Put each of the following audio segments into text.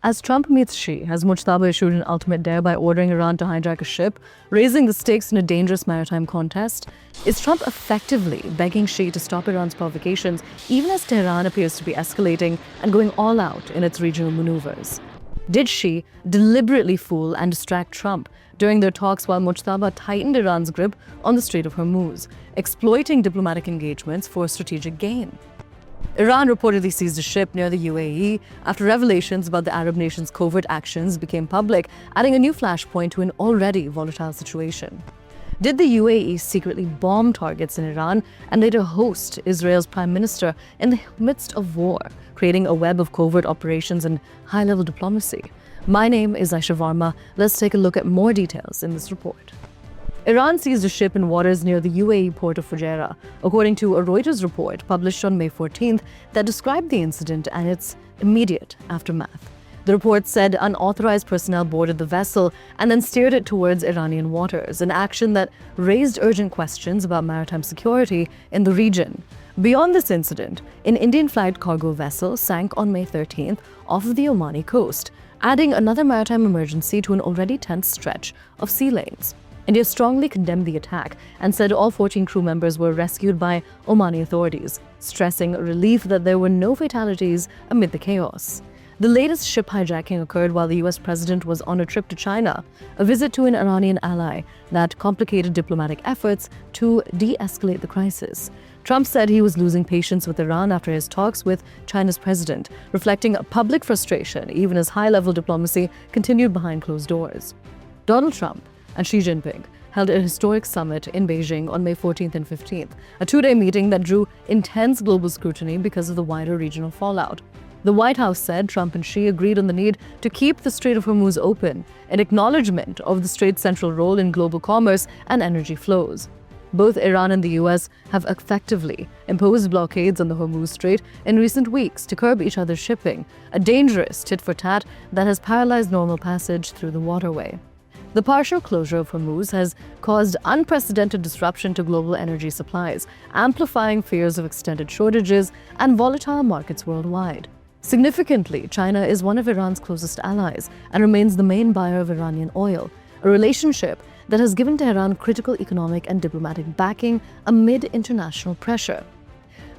As Trump meets Xi, has Mojtaba issued an ultimate dare by ordering Iran to hijack a ship, raising the stakes in a dangerous maritime contest? Is Trump effectively begging Xi to stop Iran's provocations, even as Tehran appears to be escalating and going all out in its regional maneuvers? Did Xi deliberately fool and distract Trump during their talks while Mojtaba tightened Iran's grip on the Strait of Hormuz, exploiting diplomatic engagements for strategic gain? Iran reportedly seized a ship near the UAE after revelations about the Arab nation's covert actions became public, adding a new flashpoint to an already volatile situation. Did the UAE secretly bomb targets in Iran and later host Israel's prime minister in the midst of war, creating a web of covert operations and high-level diplomacy? My name is Aisha Varma. Let's take a look at more details in this report. Iran seized a ship in waters near the UAE port of Fujairah, according to a Reuters report published on May 14th that described the incident and its immediate aftermath. The report said unauthorized personnel boarded the vessel and then steered it towards Iranian waters, an action that raised urgent questions about maritime security in the region. Beyond this incident, an Indian-flagged cargo vessel sank on May 13th off of the Omani coast, adding another maritime emergency to an already tense stretch of sea lanes. India strongly condemned the attack and said all 14 crew members were rescued by Omani authorities, stressing relief that there were no fatalities amid the chaos. The latest ship hijacking occurred while the U.S. president was on a trip to China, a visit to an Iranian ally that complicated diplomatic efforts to de-escalate the crisis. Trump said he was losing patience with Iran after his talks with China's president, reflecting a public frustration even as high-level diplomacy continued behind closed doors. Donald Trump and Xi Jinping held a historic summit in Beijing on May 14th and 15th, a two-day meeting that drew intense global scrutiny because of the wider regional fallout. The White House said Trump and Xi agreed on the need to keep the Strait of Hormuz open, an acknowledgement of the strait's central role in global commerce and energy flows. Both Iran and the U.S. have effectively imposed blockades on the Hormuz Strait in recent weeks to curb each other's shipping, a dangerous tit-for-tat that has paralyzed normal passage through the waterway. The partial closure of Hormuz has caused unprecedented disruption to global energy supplies, amplifying fears of extended shortages and volatile markets worldwide. Significantly, China is one of Iran's closest allies and remains the main buyer of Iranian oil, a relationship that has given Tehran critical economic and diplomatic backing amid international pressure.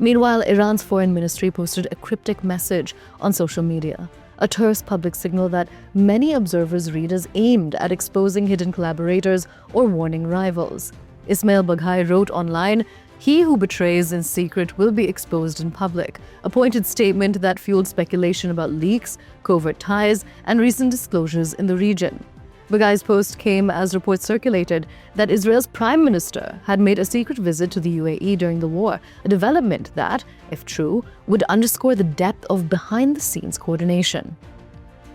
Meanwhile, Iran's foreign ministry posted a cryptic message on social media, a terse public signal that many observers read as aimed at exposing hidden collaborators or warning rivals. Ismail Baghai wrote online, "He who betrays in secret will be exposed in public," a pointed statement that fueled speculation about leaks, covert ties, and recent disclosures in the region. Baghai's post came as reports circulated that Israel's prime minister had made a secret visit to the UAE during the war, a development that, if true, would underscore the depth of behind-the-scenes coordination.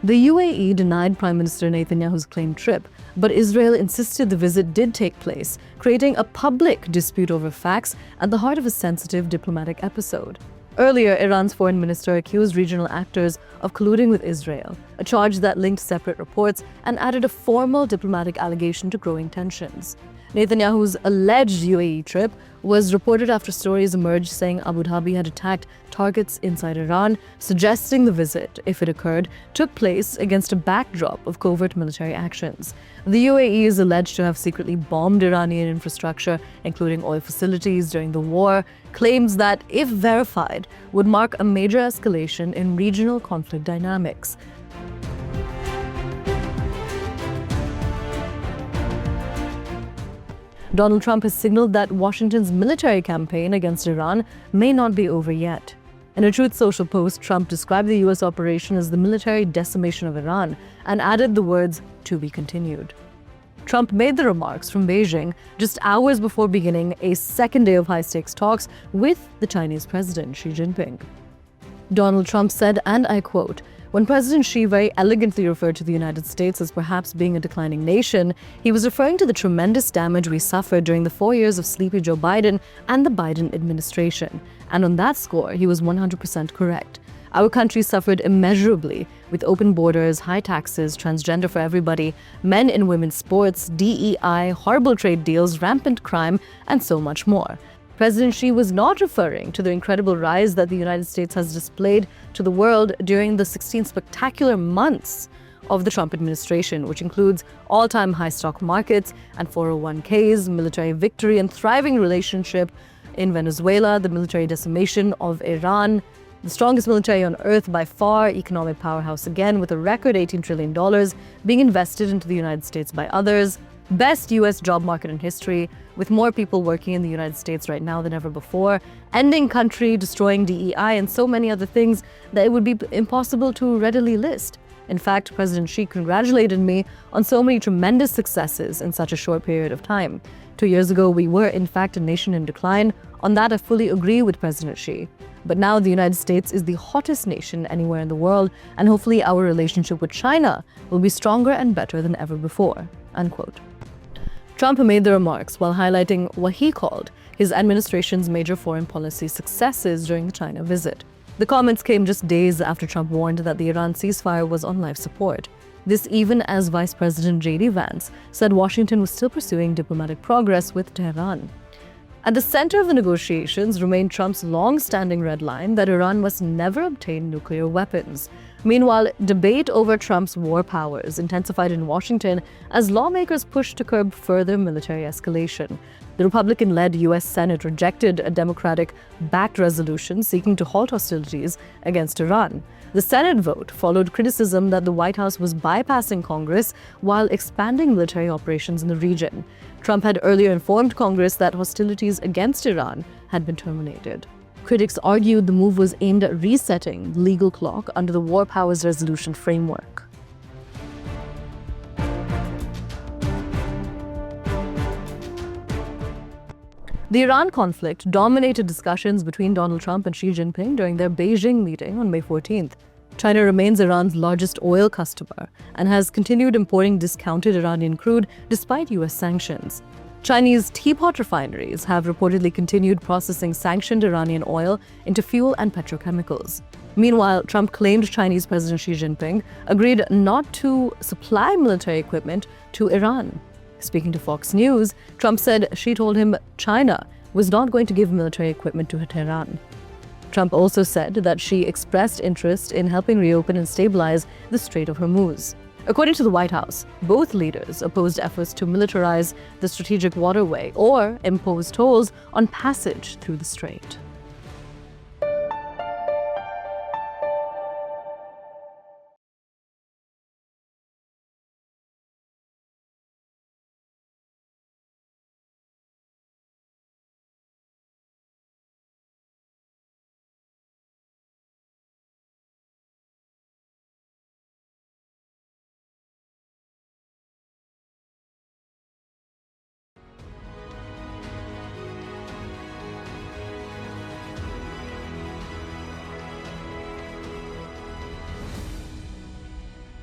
The UAE denied Prime Minister Netanyahu's claimed trip, but Israel insisted the visit did take place, creating a public dispute over facts at the heart of a sensitive diplomatic episode. Earlier, Iran's foreign minister accused regional actors of colluding with Israel, a charge that linked separate reports and added a formal diplomatic allegation to growing tensions. Netanyahu's alleged UAE trip was reported after stories emerged saying Abu Dhabi had attacked targets inside Iran, suggesting the visit, if it occurred, took place against a backdrop of covert military actions. The UAE is alleged to have secretly bombed Iranian infrastructure, including oil facilities, during the war, claims that, if verified, would mark a major escalation in regional conflict dynamics. Donald Trump has signaled that Washington's military campaign against Iran may not be over yet. In a Truth Social post, Trump described the U.S. operation as the military decimation of Iran and added the words, "to be continued." Trump made the remarks from Beijing just hours before beginning a second day of high-stakes talks with the Chinese president, Xi Jinping. Donald Trump said, and I quote, "When President Xi very elegantly referred to the United States as perhaps being a declining nation, he was referring to the tremendous damage we suffered during the 4 years of sleepy Joe Biden and the Biden administration. And on that score, he was 100% correct. Our country suffered immeasurably with open borders, high taxes, transgender for everybody, men in women's sports, DEI, horrible trade deals, rampant crime, and so much more. President Xi was not referring to the incredible rise that the United States has displayed to the world during the 16 spectacular months of the Trump administration, which includes all-time high stock markets and 401ks, military victory and thriving relationship in Venezuela, the military decimation of Iran, the strongest military on earth by far, economic powerhouse again with a record $18 trillion being invested into the United States by others, best U.S. job market in history, with more people working in the United States right now than ever before, ending country, destroying DEI, and so many other things that it would be impossible to readily list. In fact, President Xi congratulated me on so many tremendous successes in such a short period of time. 2 years ago, we were in fact a nation in decline. On that, I fully agree with President Xi. But now the United States is the hottest nation anywhere in the world, and hopefully our relationship with China will be stronger and better than ever before." Unquote. Trump made the remarks while highlighting what he called his administration's major foreign policy successes during the China visit. The comments came just days after Trump warned that the Iran ceasefire was on life support. This even as Vice President J.D. Vance said Washington was still pursuing diplomatic progress with Tehran. At the center of the negotiations remained Trump's long-standing red line that Iran must never obtain nuclear weapons. Meanwhile, debate over Trump's war powers intensified in Washington as lawmakers pushed to curb further military escalation. The Republican-led U.S. Senate rejected a Democratic-backed resolution seeking to halt hostilities against Iran. The Senate vote followed criticism that the White House was bypassing Congress while expanding military operations in the region. Trump had earlier informed Congress that hostilities against Iran had been terminated. Critics argued the move was aimed at resetting the legal clock under the War Powers Resolution framework. The Iran conflict dominated discussions between Donald Trump and Xi Jinping during their Beijing meeting on May 14th. China remains Iran's largest oil customer and has continued importing discounted Iranian crude despite U.S. sanctions. Chinese teapot refineries have reportedly continued processing sanctioned Iranian oil into fuel and petrochemicals. Meanwhile, Trump claimed Chinese President Xi Jinping agreed not to supply military equipment to Iran. Speaking to Fox News, Trump said Xi told him China was not going to give military equipment to Tehran. Trump also said that Xi expressed interest in helping reopen and stabilize the Strait of Hormuz. According to the White House, both leaders opposed efforts to militarize the strategic waterway or impose tolls on passage through the strait.